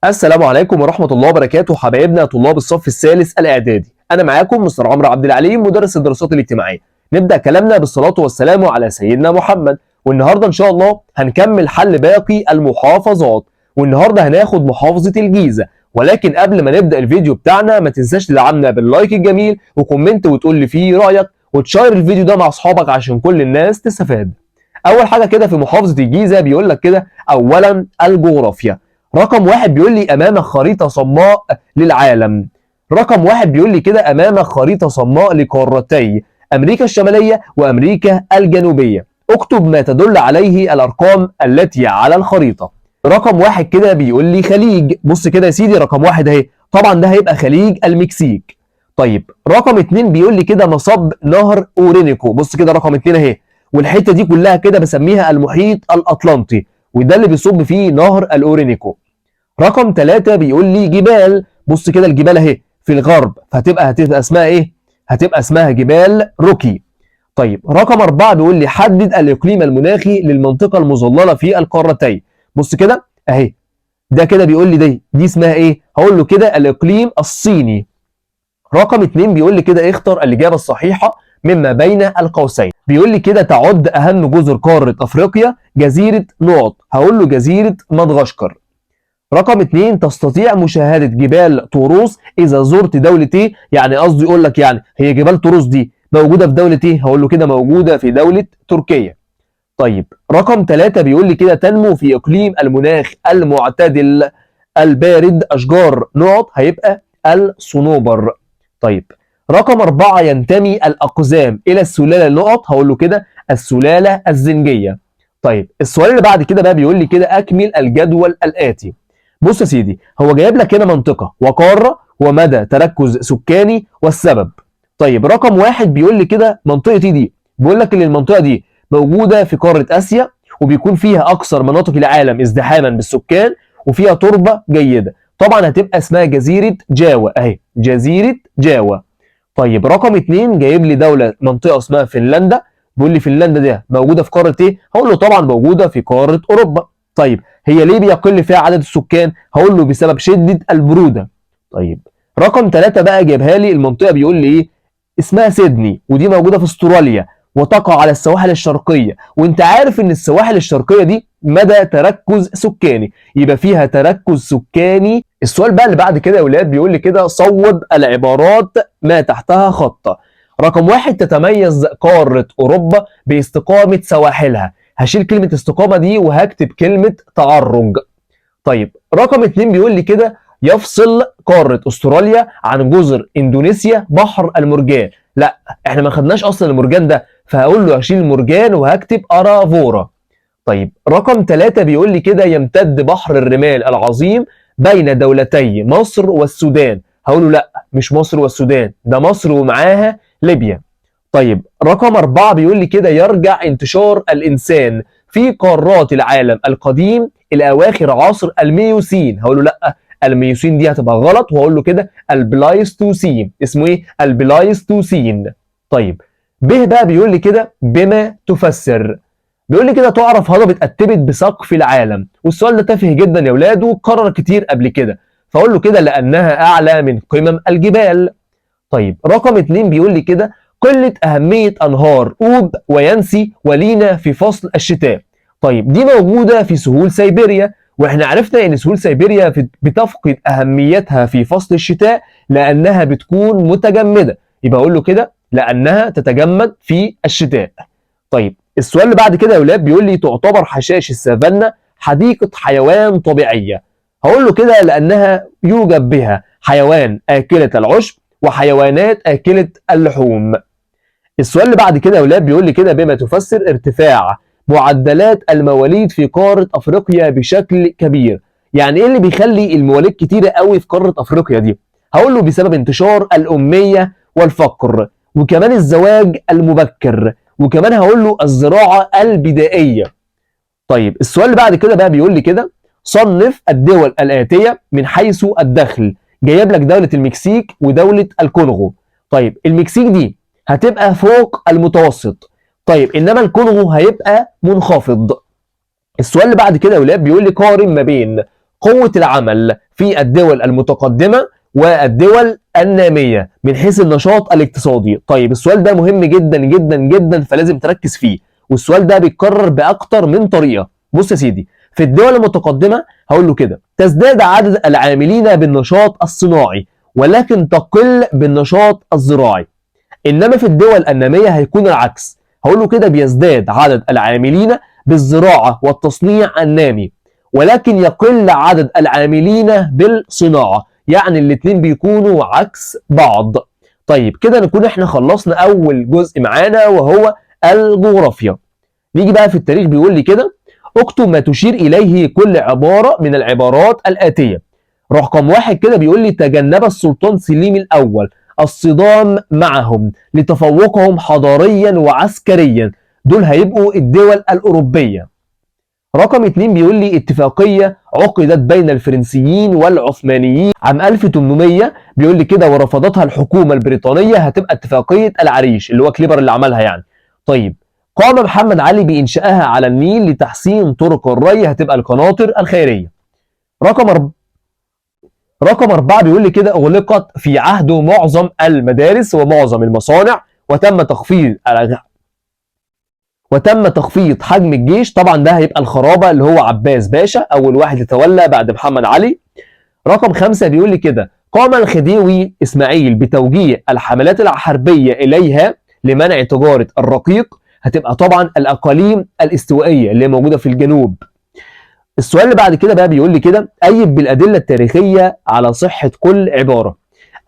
السلام عليكم ورحمة الله وبركاته حبايبنا طلاب الصف الثالث الإعدادي. أنا معاكم مستر عمرو عبد العليم مدرس الدراسات الاجتماعية. نبدأ كلامنا بالصلاة والسلام على سيدنا محمد، والنهاردة إن شاء الله هنكمل حل باقي المحافظات، والنهاردة هناخد محافظة الجيزة. ولكن قبل ما نبدأ الفيديو بتاعنا ما تنساش تدعمنا باللايك الجميل وكومنت وتقول لي فيه رأيك وتشير الفيديو ده مع أصحابك عشان كل الناس تستفاد. أول حاجة كده في محافظة الجيزة بيقول لك كده أولا الجغرافيا. رقم واحد بيقول لي أمامك خريطة صماء للعالم. رقم واحد بيقول لي كده أمامك خريطة صماء لقارتي أمريكا الشمالية وأمريكا الجنوبية. اكتب ما تدل عليه الأرقام التي على الخريطة. رقم واحد كده بيقول لي خليج. بص كده يا سيدي رقم واحد اهي، طبعا ده هيبقى خليج المكسيك. طيب رقم اتنين بيقول لي كده مصب نهر أورينيكو. بص كده رقم اتنين اهي، والحتة دي كلها كده بسميها المحيط الأطلنطي، وده اللي بيصب فيه نهر الأورينيكو. رقم 3 بيقول لي جبال. بص كده الجبال اهي في الغرب، هتبقى اسمها ايه؟ هتبقى اسمها جبال روكي. طيب رقم 4 بيقول لي حدد الإقليم المناخي للمنطقة المظللة في القارتين. بص كده اهي، ده كده بيقول لي دي اسمها ايه؟ هقول له كده الإقليم الصيني. رقم 2 بيقول لي كده اختر الإجابة الصحيحة مما بين القوسين. بيقول لي كده تعد أهم جزر قارة أفريقيا جزيرة نقط. هقول له جزيرة مدغشقر. رقم 2 تستطيع مشاهدة جبال طوروس إذا زرت دولة إيه؟ يعني قصدي يقول لك يعني هي جبال طوروس دي موجودة في دولة إيه؟ هقول له كده موجودة في دولة تركيا. طيب رقم 3 بيقول لي كده تنمو في إقليم المناخ المعتدل البارد أشجار نقط، هيبقى الصنوبر. طيب رقم 4 ينتمي الأقزام إلى السلالة النقط، هقول له كده السلالة الزنجية. طيب السؤال اللي بعد كده بقى بيقول لي كده أكمل الجدول الآتي. بص يا سيدي هو جايب لك هنا منطقة وقارة ومدى تركز سكاني والسبب. طيب رقم واحد بيقول لي كده منطقتي دي، بيقول لك ان المنطقة دي موجودة في قارة آسيا، وبيكون فيها أكثر مناطق العالم ازدحاما بالسكان، وفيها تربة جيدة. طبعا هتبقى اسمها جزيرة جاوا اهي، جزيرة جاوا. طيب رقم 2 جايب لي دولة منطقة اسمها فنلندا، بيقول لي فنلندا دي موجودة في قارة ايه؟ هقول له طبعا موجودة في قارة أوروبا. طيب هي ليه بيقل فيها عدد السكان؟ هقول له بسبب شدة البرودة. طيب رقم 3 بقى جايبها لي المنطقة بيقول لي ايه؟ اسمها سيدني، ودي موجودة في استراليا وتقع على السواحل الشرقية، وانت عارف ان السواحل الشرقية دي مدى تركز سكاني، يبقى فيها تركز سكاني. السؤال بقى اللي بعد كده يا ولاد بيقول لي كده صوب العبارات ما تحتها خط. رقم واحد تتميز قارة أوروبا باستقامة سواحلها، هشيل كلمة استقامة دي وهكتب كلمة تعرج. طيب رقم 2 بيقول لي كده يفصل قارة استراليا عن جزر اندونيسيا بحر المرجان. لا احنا ما خدناش اصلا المرجان ده، فهقول له هشيل المرجان وهكتب ارافورا. طيب رقم 3 بيقول لي كده يمتد بحر الرمال العظيم بين دولتي مصر والسودان. هقول له لا مش مصر والسودان، ده مصر ومعاها ليبيا. طيب رقم 4 بيقول لي كده يرجع انتشار الإنسان في قارات العالم القديم إلى أواخر عصر الميوسين. هقول له لا الميوسين دي هتبقى غلط، وهقول له كده البلايستوسين. اسمه ايه؟ البلايستوسين. طيب ب بقى بيقول لي كده بما تفسر. بيقول لي كده تعرف هضبة اتبت بسقف العالم، والسؤال ده تافه جدا يا ولاد واتكرر كتير قبل كده، فاقول له كده لانها اعلى من قمم الجبال. طيب رقم 2 بيقول لي كده قلة أهمية أنهار أوب وينسي ولينا في فصل الشتاء. طيب دي موجودة في سهول سيبيريا، واحنا عرفنا ان سهول سيبيريا بتفقد أهميتها في فصل الشتاء لأنها بتكون متجمدة، يبقى أقول له كده لأنها تتجمد في الشتاء. طيب السؤال اللي بعد كده يا ولاد بيقول لي تعتبر حشائش السافانا حديقة حيوان طبيعية. هقول له كده لأنها يوجد بها حيوان آكلة العشب وحيوانات آكلة اللحوم. السؤال اللي بعد كده يا ولاد بيقول لي كده بما تفسر ارتفاع معدلات المواليد في قارة أفريقيا بشكل كبير. يعني إيه اللي بيخلي المواليد كتيرة قوي في قارة أفريقيا دي؟ هقول له بسبب انتشار الأمية والفقر، وكمان الزواج المبكر، وكمان هقول له الزراعة البدائية. طيب السؤال اللي بعد كده بقى بيقول لي كده صنف الدول الآتية من حيث الدخل. جايب لك دولة المكسيك ودولة الكونغو. طيب المكسيك دي هتبقى فوق المتوسط، طيب انما الكونغو هيبقى منخفض. السؤال اللي بعد كده يا ولاد بيقول لي قارن ما بين قوة العمل في الدول المتقدمة والدول النامية من حيث النشاط الاقتصادي. طيب السؤال ده مهم جدا جدا جدا، فلازم تركز فيه، والسؤال ده بيتكرر بأكتر من طريقة. بص يا سيدي، في الدول المتقدمة هقول له كده تزداد عدد العاملين بالنشاط الصناعي ولكن تقل بالنشاط الزراعي. انما في الدول الناميه هيكون العكس، هقول له كده بيزداد عدد العاملين بالزراعه والتصنيع النامي ولكن يقل عدد العاملين بالصناعه، يعني الاثنين بيكونوا عكس بعض. طيب كده نكون احنا خلصنا اول جزء معانا وهو الجغرافيا. نيجي بقى في التاريخ، بيقول لي كده اكتب ما تشير اليه كل عباره من العبارات الاتيه. رقم واحد كده بيقول لي تجنب السلطان سليم الاول الصدام معهم لتفوقهم حضاريا وعسكريا، دول هيبقوا الدول الأوروبية. رقم اتنين بيقول لي اتفاقية عقدت بين الفرنسيين والعثمانيين عام 1800، بيقول لي كده ورفضتها الحكومة البريطانية، هتبقى اتفاقية العريش اللي هو كليبر اللي عملها يعني. طيب قام محمد علي بإنشائها على النيل لتحسين طرق الري، هتبقى القناطر الخيرية. رقم 4 بيقول لي كده أغلقت في عهده معظم المدارس ومعظم المصانع وتم تخفيض حجم الجيش. طبعا ده هيبقى الخرابة اللي هو عباس باشا أول واحد يتولى بعد محمد علي. رقم 5 بيقول لي كده قام الخديوي إسماعيل بتوجيه الحملات الحربية إليها لمنع تجارة الرقيق، هتبقى طبعا الأقاليم الاستوائية اللي موجودة في الجنوب. السؤال اللي بعد كده بقى بيقول لي كده أيد بالأدلة التاريخية على صحة كل عبارة.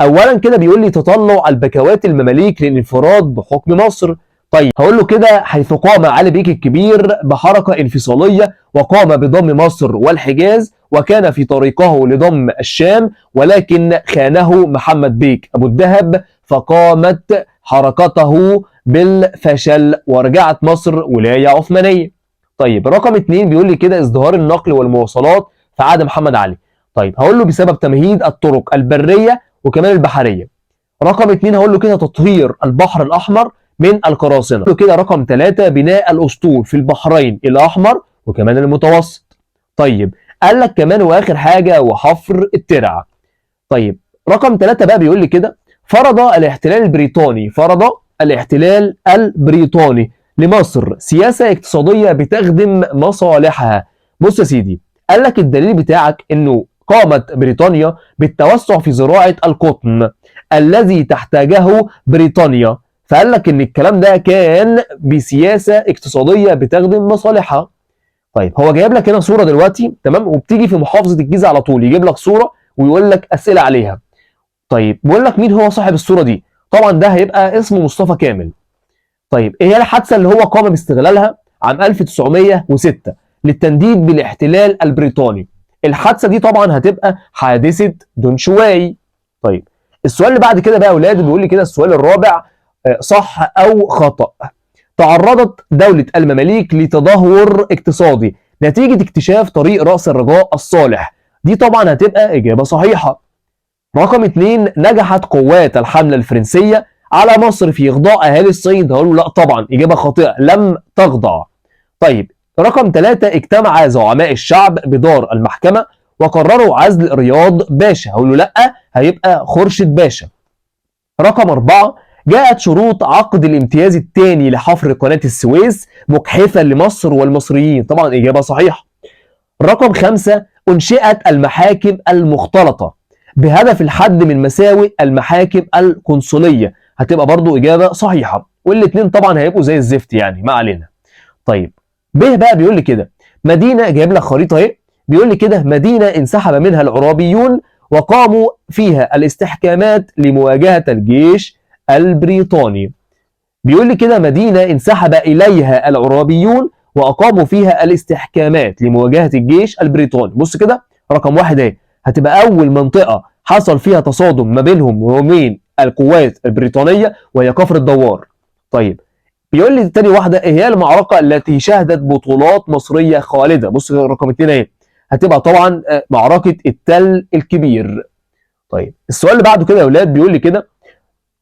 أولا كده بيقول لي تطلع البكوات المماليك للانفراد بحكم مصر. طيب هقول له كده حيث قام علي بيك الكبير بحركة انفصالية وقام بضم مصر والحجاز وكان في طريقه لضم الشام، ولكن خانه محمد بيك أبو الدهب فقامت حركته بالفشل ورجعت مصر ولاية عثمانية. طيب رقم 2 بيقول لي كده ازدهار النقل والمواصلات في عهد محمد علي. طيب هقول له بسبب تمهيد الطرق البريه وكمان البحريه. رقم 2 هقول له كده تطهير البحر الاحمر من القراصنه. هقول له كده رقم 3 بناء الاسطول في البحرين الاحمر وكمان المتوسط. طيب قال لك كمان واخر حاجه وحفر الترع. طيب رقم 3 بقى بيقول لي كده فرض الاحتلال البريطاني لمصر سياسة اقتصادية بتخدم مصالحها. بص يا سيدي، قال لك الدليل بتاعك انه قامت بريطانيا بالتوسع في زراعة القطن الذي تحتاجه بريطانيا، فقال لك ان الكلام ده كان بسياسة اقتصادية بتخدم مصالحها. طيب هو جايب لك هنا صورة دلوقتي تمام، وبتيجي في محافظة الجيزة على طول يجيب لك صورة ويقول لك أسئلة عليها. طيب بيقول لك مين هو صاحب الصورة دي؟ طبعا ده هيبقى اسمه مصطفى كامل. طيب ايه هي الحادثه اللي هو قام باستغلالها عام 1906 للتنديد بالاحتلال البريطاني؟ الحادثه دي طبعا هتبقى حادثه دونشواي. طيب السؤال اللي بعد كده بقى يا اولاد بيقول لي كده السؤال الرابع صح او خطا. تعرضت دوله المماليك لتدهور اقتصادي نتيجه اكتشاف طريق راس الرجاء الصالح، دي طبعا هتبقى اجابه صحيحه. رقم 2 نجحت قوات الحمله الفرنسيه على مصر في إخضاع أهالي الصعيد، هقول له لا طبعا إجابة خاطئة لم تخضع. طيب رقم 3 اجتمع زعماء الشعب بدار المحكمة وقرروا عزل رياض باشا، هقول له لا هيبقى خورشيد باشا. رقم 4 جاءت شروط عقد الامتياز الثاني لحفر قناة السويس مجحفة لمصر والمصريين، طبعا إجابة صحيحة. رقم 5 أنشئت المحاكم المختلطة بهدف الحد من مساوئ المحاكم القنصلية، هتبقى برضو إجابة صحيحة، والاتنين طبعا هيبقوا زي الزفت يعني ما علينا. طيب ب بقى بيقول لي كده مدينة، جايب لك خريطة اهي، بيقول لي كده مدينة انسحب منها العرابيون وقاموا فيها الاستحكامات لمواجهة الجيش البريطاني. بيقول لي كده مدينة انسحب إليها العرابيون وأقاموا فيها الاستحكامات لمواجهة الجيش البريطاني. بص كده رقم 1 اهي هتبقى أول منطقة حصل فيها تصادم ما بينهم وبين القوات البريطانية وهي كفر الدوار. طيب بيقول لي تاني واحدة ايه هي المعركة التي شهدت بطولات مصرية خالدة. بص رقم 2 اهي هتبقى طبعا معركة التل الكبير. طيب السؤال اللي بعده كده يا اولاد بيقول لي كده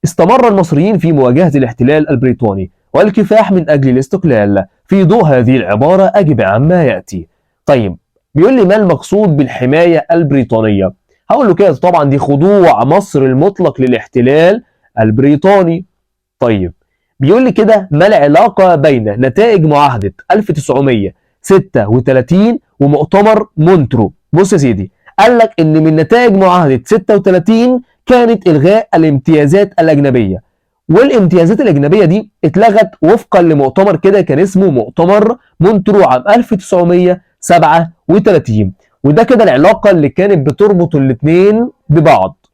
استمر المصريين في مواجهة الاحتلال البريطاني والكفاح من أجل الاستقلال، في ضوء هذه العبارة أجب عما يأتي. طيب بيقول لي ما المقصود بالحماية البريطانية؟ هقول له كده طبعا دي خضوع مصر المطلق للاحتلال البريطاني. طيب بيقول لي كده ما العلاقة بين نتائج معاهدة 1936 ومؤتمر مونترو؟ بص يا سيدي، قال لك ان من نتائج معاهدة 36 كانت الغاء الامتيازات الاجنبية، والامتيازات الاجنبية دي اتلغت وفقا لمؤتمر كده كان اسمه مؤتمر مونترو عام 1937. وده كده العلاقة اللي كانت بتربط الاتنين ببعض.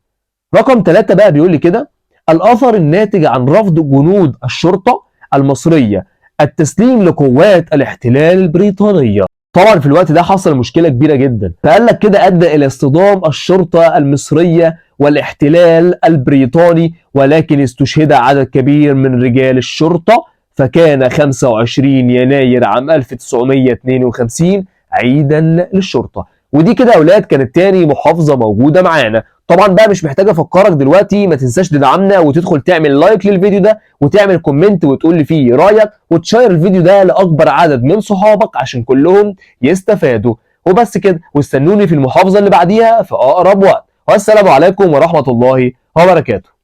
رقم 3 بقى بيقول لي كده الأثر الناتج عن رفض جنود الشرطة المصرية التسليم لقوات الاحتلال البريطانية. طبعا في الوقت ده حصل مشكلة كبيرة جدا، فقال لك كده أدى إلى اصطدام الشرطة المصرية والاحتلال البريطاني، ولكن استشهد عدد كبير من رجال الشرطة. فكان 25 يناير عام 1952 عيدا للشرطة. ودي كده يا أولاد كانت تاني محافظة موجودة معانا. طبعا بقى مش محتاج افكرك دلوقتي، ما تنساش تدعمنا وتدخل تعمل لايك للفيديو ده وتعمل كومنت وتقول لي فيه رايك، وتشير الفيديو ده لاكبر عدد من صحابك عشان كلهم يستفادوا. وبس كده، واستنوني في المحافظه اللي بعديها في اقرب وقت. والسلام عليكم ورحمه الله وبركاته.